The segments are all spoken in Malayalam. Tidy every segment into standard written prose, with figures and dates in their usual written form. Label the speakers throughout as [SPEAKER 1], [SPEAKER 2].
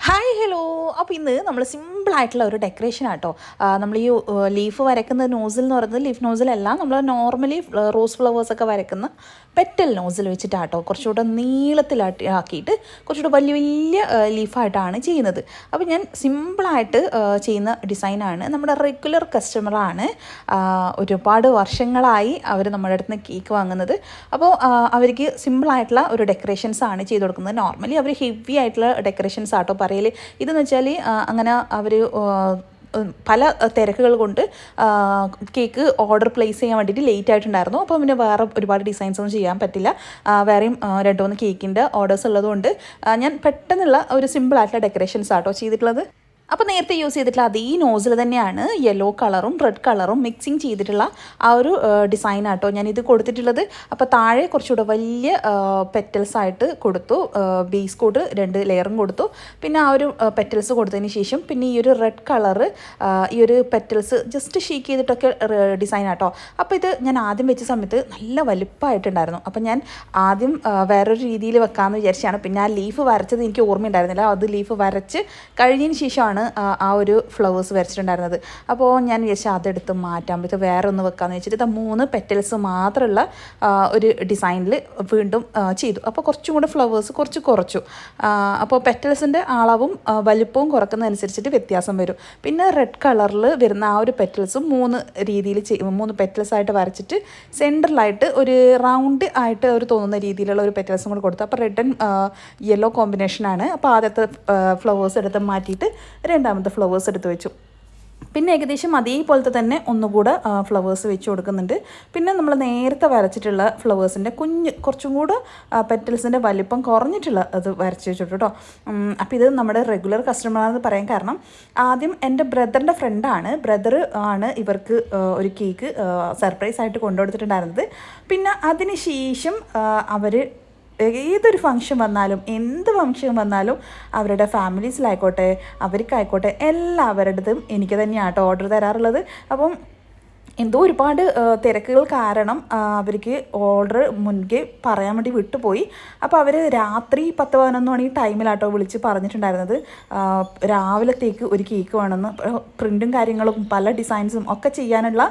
[SPEAKER 1] Hi hello. അപ്പോൾ ഇന്ന് നമ്മൾ സിമ്പിളായിട്ടുള്ള ഒരു ഡെക്കറേഷൻ ആട്ടോ. നമ്മൾ ഈ ലീഫ് വരയ്ക്കുന്ന നോസിൽ എന്ന് പറയുന്നത് ലീഫ് നോസിലല്ല, നമ്മൾ നോർമലി റോസ് ഫ്ലവേഴ്സൊക്കെ വരയ്ക്കുന്ന പെറ്റൽ നോസിൽ വെച്ചിട്ടാട്ടോ കുറച്ചുകൂടെ നീളത്തിലാക്കിയിട്ട് കുറച്ചുകൂടെ വലിയ വലിയ ലീഫായിട്ടാണ് ചെയ്യുന്നത്. അപ്പോൾ ഞാൻ സിമ്പിളായിട്ട് ചെയ്യുന്ന ഡിസൈനാണ്. നമ്മുടെ റെഗുലർ കസ്റ്റമറാണ്, ഒരുപാട് വർഷങ്ങളായി അവർ നമ്മുടെ അടുത്ത് നിന്ന് കേക്ക് വാങ്ങുന്നത്. അപ്പോൾ അവർക്ക് സിമ്പിളായിട്ടുള്ള ഒരു ഡെക്കറേഷൻസാണ് ചെയ്ത് കൊടുക്കുന്നത്. നോർമലി അവർ ഹെവി ആയിട്ടുള്ള ഡെക്കറേഷൻസ് ആട്ടോ പറയൽ. ഇതെന്ന് വെച്ചാൽ അങ്ങനെ അവർ പല തിരക്കുകൾ കൊണ്ട് കേക്ക് ഓർഡർ പ്ലേസ് ചെയ്യാൻ വേണ്ടിയിട്ട് ലേറ്റ് ആയിട്ടുണ്ടായിരുന്നു. അപ്പോൾ പിന്നെ വേറെ ഒരുപാട് ഡിസൈൻസ് ഒന്നും ചെയ്യാൻ പറ്റില്ല. വേറെയും 2-3 കേക്കിൻ്റെ ഓർഡേഴ്സ് ഉള്ളതുകൊണ്ട് ഞാൻ പെട്ടെന്നുള്ള ഒരു സിമ്പിളായിട്ടുള്ള ഡെക്കറേഷൻസ് ആട്ടോ ചെയ്തിട്ടുള്ളത്. അപ്പോൾ നേരത്തെ യൂസ് ചെയ്തിട്ടുള്ള അതേ നോസിൽ തന്നെയാണ് യെല്ലോ കളറും റെഡ് കളറും മിക്സിങ് ചെയ്തിട്ടുള്ള ആ ഒരു ഡിസൈനാട്ടോ ഞാനിത് കൊടുത്തിട്ടുള്ളത്. അപ്പോൾ താഴെ കുറച്ചുകൂടെ വലിയ പെറ്റൽസ് ആയിട്ട് കൊടുത്തു, ബേസ് കോട്ട് 2 ലെയറും കൊടുത്തു. പിന്നെ ആ ഒരു പെറ്റൽസ് കൊടുത്തതിന് ശേഷം പിന്നെ ഈ ഒരു റെഡ് കളറ് ഈ ഒരു പെറ്റൽസ് ജസ്റ്റ് ഷേക്ക് ചെയ്തിട്ടൊക്കെ ഡിസൈൻ ആട്ടോ. അപ്പോൾ ഇത് ഞാൻ ആദ്യം വെച്ച സമയത്ത് നല്ല വലുപ്പമായിട്ടുണ്ടായിരുന്നു. അപ്പോൾ ഞാൻ ആദ്യം വേറൊരു രീതിയിൽ വെക്കാമെന്ന് വിചാരിച്ചാണ്. പിന്നെ ആ ലീഫ് വരച്ചത് എനിക്ക് ഓർമ്മയുണ്ടായിരുന്നില്ല. അത് ലീഫ് വരച്ച് കഴിഞ്ഞതിന് ശേഷമാണ് ആ ഒരു ഫ്ലവേഴ്സ് വരച്ചിട്ടുണ്ടായിരുന്നത്. അപ്പോൾ ഞാൻ വിചാരിച്ചാൽ അതെടുത്ത് മാറ്റാൻ പറ്റും, വേറെ ഒന്ന് വെക്കാമെന്ന് വെച്ചിട്ട് 3 പെറ്റൽസ് മാത്രമുള്ള ഒരു ഡിസൈനിൽ വീണ്ടും ചെയ്തു. അപ്പോൾ കുറച്ചും കൂടെ ഫ്ലവേഴ്സ് കുറച്ചു. അപ്പോൾ പെറ്റൽസിൻ്റെ അളവും വലിപ്പവും കുറക്കുന്നതനുസരിച്ചിട്ട് വ്യത്യാസം വരും. പിന്നെ റെഡ് കളറിൽ വരുന്ന ആ ഒരു പെറ്റൽസും 3 രീതിയിൽ 3 പെറ്റൽസ് ആയിട്ട് വരച്ചിട്ട് സെൻറ്ററിലായിട്ട് ഒരു റൗണ്ട് ആയിട്ട് ഒരു തോന്നുന്ന രീതിയിലുള്ള ഒരു പെറ്റൽസും കൂടെ കൊടുത്തു. അപ്പോൾ റെഡ് ആൻഡ് യെല്ലോ കോമ്പിനേഷനാണ്. അപ്പോൾ ആദ്യത്തെ ഫ്ലവേഴ്സ് എടുത്ത് മാറ്റിയിട്ട് രണ്ടാമത്തെ ഫ്ലവേഴ്സ് എടുത്ത് വെച്ചു. പിന്നെ ഏകദേശം അതേപോലത്തെ തന്നെ ഒന്നുകൂടെ ഫ്ലവേഴ്സ് വെച്ച് കൊടുക്കുന്നുണ്ട്. പിന്നെ നമ്മൾ നേരത്തെ വരച്ചിട്ടുള്ള ഫ്ലവേഴ്സിൻ്റെ കുറച്ചും കൂടെ പെറ്റൽസിൻ്റെ വലിപ്പം കുറഞ്ഞിട്ടുള്ള അത് വരച്ച് വെച്ചിട്ടു കേട്ടോ. അപ്പോൾ ഇത് നമ്മുടെ റെഗുലർ കസ്റ്റമറാണെന്ന് പറയാൻ കാരണം ആദ്യം എൻ്റെ ബ്രദറിൻ്റെ ഫ്രണ്ടാണ്, ബ്രദർ ആണ് ഇവർക്ക് ഒരു കേക്ക് സർപ്രൈസ് ആയിട്ട് കൊണ്ടുകൊടുത്തിട്ടുണ്ടായിരുന്നത്. പിന്നെ അതിന് ശേഷം അവർ ഏതൊരു ഫംഗ്ഷൻ വന്നാലും എന്ത് ഫംഗ്ഷൻ വന്നാലും അവരുടെ ഫാമിലീസിലായിക്കോട്ടെ അവർക്കായിക്കോട്ടെ എല്ലാവരുടേതും എനിക്ക് തന്നെയാണ് ഓർഡർ തരാറുള്ളത്. അപ്പം എന്തോ ഒരുപാട് തിരക്കുകൾ കാരണം അവർക്ക് ഓർഡർ മുൻകെ പറയാൻ വേണ്ടി വിട്ടുപോയി. അപ്പോൾ അവർ രാത്രി 10-11 മണി ടൈമിലാട്ടോ വിളിച്ച് പറഞ്ഞിട്ടുണ്ടായിരുന്നത് രാവിലത്തേക്ക് ഒരു കേക്ക് വേണമെന്ന്. പ്രിൻറ്റും കാര്യങ്ങളും പല ഡിസൈൻസും ഒക്കെ ചെയ്യാനുള്ള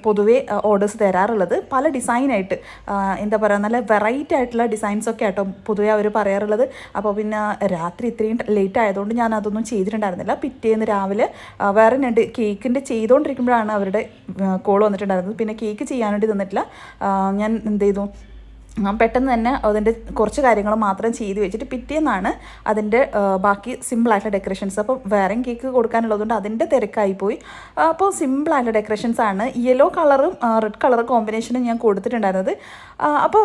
[SPEAKER 1] പൊതുവേ ഓർഡേഴ്സ് തരാറുള്ളത് പല ഡിസൈനായിട്ട്, എന്താ പറയുക, നല്ല വെറൈറ്റി ആയിട്ടുള്ള ഡിസൈൻസൊക്കെ ആട്ടോ പൊതുവേ അവർ പറയാറുള്ളത്. അപ്പോൾ പിന്നെ രാത്രി ഇത്രയും ലേറ്റ് ആയതുകൊണ്ട് ഞാൻ അതൊന്നും ചെയ്തിട്ടുണ്ടായിരുന്നില്ല. പിറ്റേന്ന് രാവിലെ വേറെ 2 കേക്കിൻ്റെ ചെയ്തുകൊണ്ടിരിക്കുമ്പോഴാണ് അവരുടെ കോൾ വന്നിട്ടുണ്ടായിരുന്നത്. പിന്നെ കേക്ക് ചെയ്യാൻ വേണ്ടി തന്നിട്ടില്ല. ഞാൻ എന്ത് ചെയ്തു, പെട്ടെന്ന് തന്നെ അതിൻ്റെ കുറച്ച് കാര്യങ്ങൾ മാത്രം ചെയ്ത് വെച്ചിട്ട് പിറ്റേന്നാണ് അതിൻ്റെ ബാക്കി സിമ്പിളായിട്ടുള്ള ഡെക്കറേഷൻസ്. അപ്പോൾ വേറെയും കേക്ക് കൊടുക്കാനുള്ളതുകൊണ്ട് അതിൻ്റെ തിരക്കായിപ്പോയി. അപ്പോൾ സിമ്പിളായിട്ടുള്ള ഡെക്കറേഷൻസാണ്. യെല്ലോ കളറും റെഡ് കളർ കോമ്പിനേഷനും ഞാൻ കൊടുത്തിട്ടുണ്ടായിരുന്നത്. അപ്പോൾ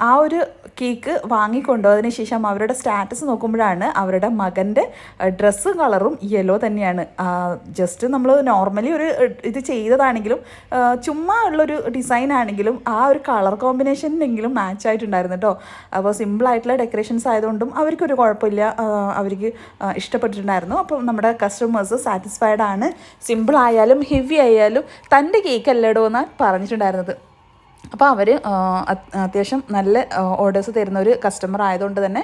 [SPEAKER 1] ആ ഒരു കേക്ക് വാങ്ങിക്കൊണ്ടതിന് ശേഷം അവരുടെ സ്റ്റാറ്റസ് നോക്കുമ്പോഴാണ് അവരുടെ മകൻ്റെ ഡ്രസ്സ് കളറും യെല്ലോ തന്നെയാണ്. ജസ്റ്റ് നമ്മൾ നോർമലി ഒരു ഇത് ചെയ്തതാണെങ്കിലും ചുമ്മാ ഉള്ളൊരു ഡിസൈൻ ആണെങ്കിലും ആ ഒരു കളർ കോമ്പിനേഷനിലെങ്കിലും മാച്ച് ആയിട്ടുണ്ടായിരുന്നു കേട്ടോ. അപ്പോൾ സിമ്പിളായിട്ടുള്ള ഡെക്കറേഷൻസ് ആയതുകൊണ്ടും അവർക്കൊരു കുഴപ്പമില്ല, അവർക്ക് ഇഷ്ടപ്പെട്ടിട്ടുണ്ടായിരുന്നു. അപ്പോൾ നമ്മുടെ കസ്റ്റമേഴ്സ് സാറ്റിസ്ഫൈഡ് ആണ്. സിമ്പിൾ ആയാലും ഹെവി ആയാലും തൻ്റെ കേക്ക് അല്ലേടോ എന്നാണ് പറഞ്ഞിട്ടുണ്ടായിരുന്നത്. അപ്പോൾ അവർ അത്യാവശ്യം നല്ല ഓർഡേഴ്സ് തരുന്ന ഒരു കസ്റ്റമർ ആയതുകൊണ്ട് തന്നെ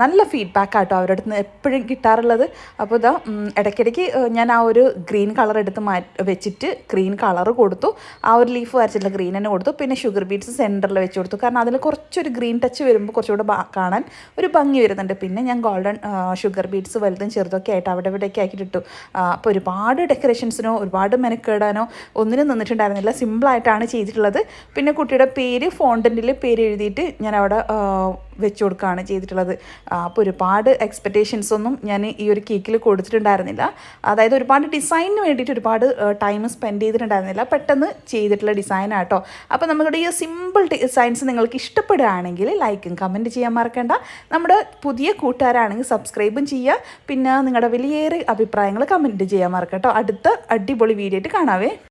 [SPEAKER 1] നല്ല ഫീഡ്ബാക്ക് ആട്ടോ അവരുടെ അടുത്ത് നിന്ന് എപ്പോഴും കിട്ടാറുള്ളത്. അപ്പോൾ ഇതാ ഇടയ്ക്കിടയ്ക്ക് ഞാൻ ആ ഒരു ഗ്രീൻ കളർ എടുത്ത് വെച്ചിട്ട് ഗ്രീൻ കളർ കൊടുത്തു. ആ ഒരു ലീഫ് വരച്ചിട്ടുള്ള ഗ്രീൻ തന്നെ കൊടുത്തു. പിന്നെ ഷുഗർ ബീഡ്സ് സെൻറ്ററിൽ വെച്ച് കൊടുത്തു. കാരണം അതിൽ കുറച്ചൊരു ഗ്രീൻ ടച്ച് വരുമ്പോൾ കുറച്ചുകൂടെ കാണാൻ ഒരു ഭംഗി വരുന്നുണ്ട്. പിന്നെ ഞാൻ ഗോൾഡൻ ഷുഗർ ബീഡ്സ് വലുതും ചെറുതൊക്കെ ആയിട്ട് അവിടെ ഇവിടെയൊക്കെ ആക്കിയിട്ടിട്ടു. അപ്പോൾ ഒരുപാട് ഡെക്കറേഷൻസിനോ ഒരുപാട് മെനക്കേടാനോ ഒന്നിനും നിന്നിട്ടുണ്ടായിരുന്നില്ല. സിമ്പിളായിട്ടാണ് ചെയ്തിട്ടുള്ളത്. പിന്നെ കുട്ടിയുടെ പേര് ഫോണ്ടൻറ്റിൽ പേര് എഴുതിയിട്ട് ഞാൻ അവിടെ വെച്ച് കൊടുക്കുകയാണ് ചെയ്തിട്ടുള്ളത്. അപ്പോൾ ഒരുപാട് എക്സ്പെക്റ്റേഷൻസ് ഒന്നും ഞാൻ ഈ ഒരു കേക്കിൽ കൊടുത്തിട്ടുണ്ടായിരുന്നില്ല. അതായത് ഒരുപാട് ഡിസൈനിന് വേണ്ടിയിട്ട് ഒരുപാട് ടൈം സ്പെൻഡ് ചെയ്തിട്ടുണ്ടായിരുന്നില്ല. പെട്ടെന്ന് ചെയ്തിട്ടുള്ള ഡിസൈനാട്ടോ. അപ്പോൾ നമ്മുടെ ഈ സിമ്പിൾ ഡിസൈൻസ് നിങ്ങൾക്ക് ഇഷ്ടപ്പെടുകയാണെങ്കിൽ ലൈക്കും കമൻറ്റ് ചെയ്യാൻ മറക്കണ്ട. നമ്മുടെ പുതിയ കൂട്ടുകാരാണെങ്കിൽ സബ്സ്ക്രൈബും ചെയ്യുക. പിന്നെ നിങ്ങളുടെ വലിയേറെ അഭിപ്രായങ്ങൾ കമൻറ്റ് ചെയ്യാൻ മറക്കട്ടോ. അടുത്ത അടിപൊളി വീഡിയോ ആയിട്ട് കാണാവേ.